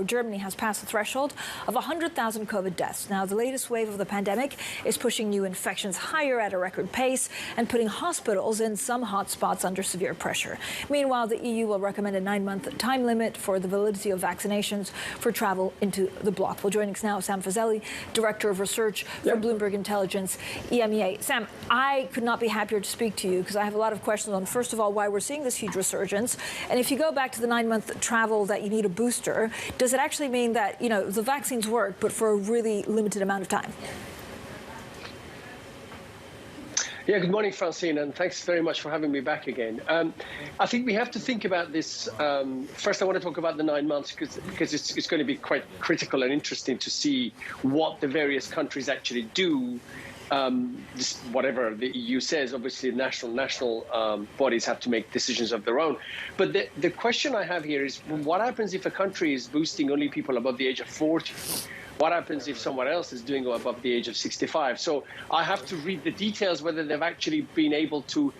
Germany has passed the threshold of 100,000 COVID deaths. Now, the latest wave of the pandemic is pushing new infections higher at a record pace and putting hospitals in some hotspots under severe pressure. Meanwhile, the EU will recommend a 9-month time limit for the validity of vaccinations for travel into the bloc. Well, joining us now, Sam Fazeli, Director of Research for Bloomberg Intelligence, EMEA. Sam, I could not be happier to speak to you because I have a lot of questions on, first of all, why we're seeing this huge resurgence. And if you go back to the 9-month travel that you need a booster, does it actually mean that, the vaccines work, but for a really limited amount of time? Yeah, good morning, Francine, and thanks very much for having me back again. I think we have to think about this. First, I want to talk about the 9 months because it's going to be quite critical and interesting to see what the various countries actually do. Whatever the EU says, obviously national bodies have to make decisions of their own. But the question I have here is, what happens if a country is boosting only people above the age of 40? What happens if someone else is doing it above the age of 65? So I have to read the details, whether they've actually been able to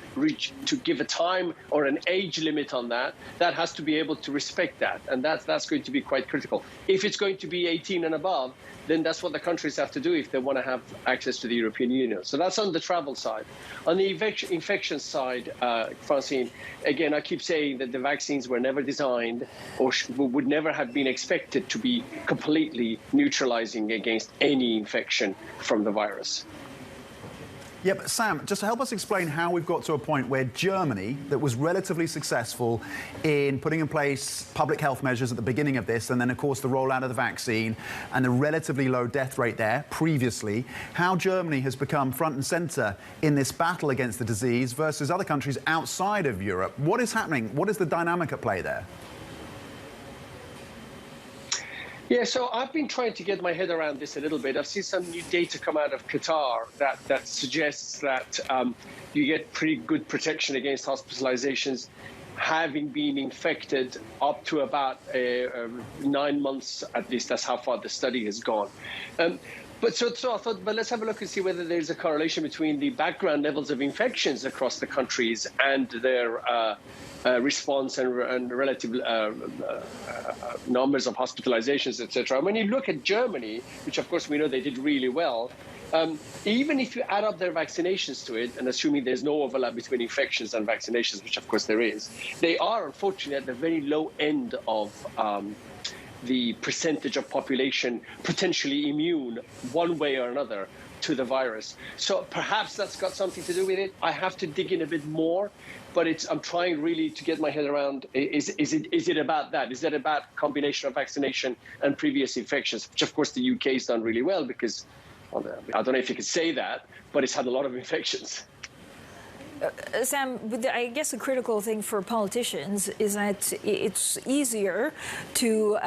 give a time or an age limit on that. That has to be able to respect that. And that's going to be quite critical. If it's going to be 18 and above, then that's what the countries have to do if they want to have access to the European Union. So that's on the travel side. On the infection side, Francine, again, I keep saying that the vaccines were never designed or would never have been expected to be completely neutralizing against any infection from the virus. Yeah, but Sam, just to help us explain how we've got to a point where Germany, that was relatively successful in putting in place public health measures at the beginning of this, and then, of course, the rollout of the vaccine and the relatively low death rate there previously, how Germany has become front and center in this battle against the disease versus other countries outside of Europe. What is happening? What is the dynamic at play there? Yeah, so I've been trying to get my head around this a little bit. I've seen some new data come out of Qatar that suggests that you get pretty good protection against hospitalizations having been infected up to about 9 months, at least. That's how far the study has gone. But so I thought, but let's have a look and see whether there's a correlation between the background levels of infections across the countries and their response and relative numbers of hospitalizations, etc. And when you look at Germany, which of course we know they did really well, even if you add up their vaccinations to it, and assuming there's no overlap between infections and vaccinations, which of course there is, they are unfortunately at the very low end of the percentage of population potentially immune one way or another to the virus. So perhaps that's got something to do with it. I have to dig in a bit more, but I'm trying really to get my head around, is it about that? Is that about combination of vaccination and previous infections, which of course the UK has done really well because, I don't know if you could say that, but it's had a lot of infections. Sam, I guess the critical thing for politicians is that it's easier to,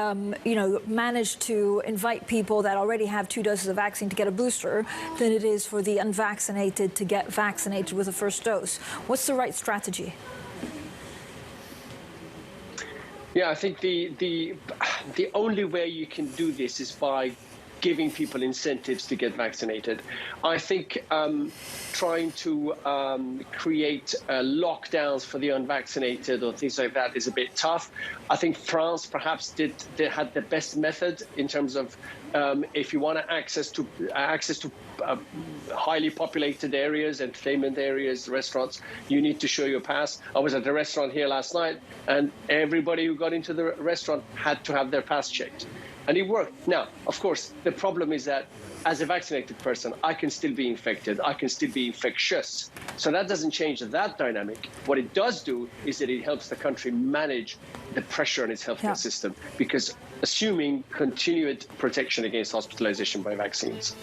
manage to invite people that already have 2 doses of vaccine to get a booster than it is for the unvaccinated to get vaccinated with a first dose. What's the right strategy? Yeah, I think the only way you can do this is by giving people incentives to get vaccinated. I think trying to create lockdowns for the unvaccinated or things like that is a bit tough. I think France perhaps had the best method in terms of if you want access to highly populated areas, entertainment areas, restaurants, you need to show your pass. I was at the restaurant here last night, and everybody who got into the restaurant had to have their pass checked. And it worked. Now, of course, the problem is that as a vaccinated person, I can still be infected. I can still be infectious. So that doesn't change that dynamic. What it does do is that it helps the country manage the pressure on its healthcare system, because assuming continued protection against hospitalization by vaccines.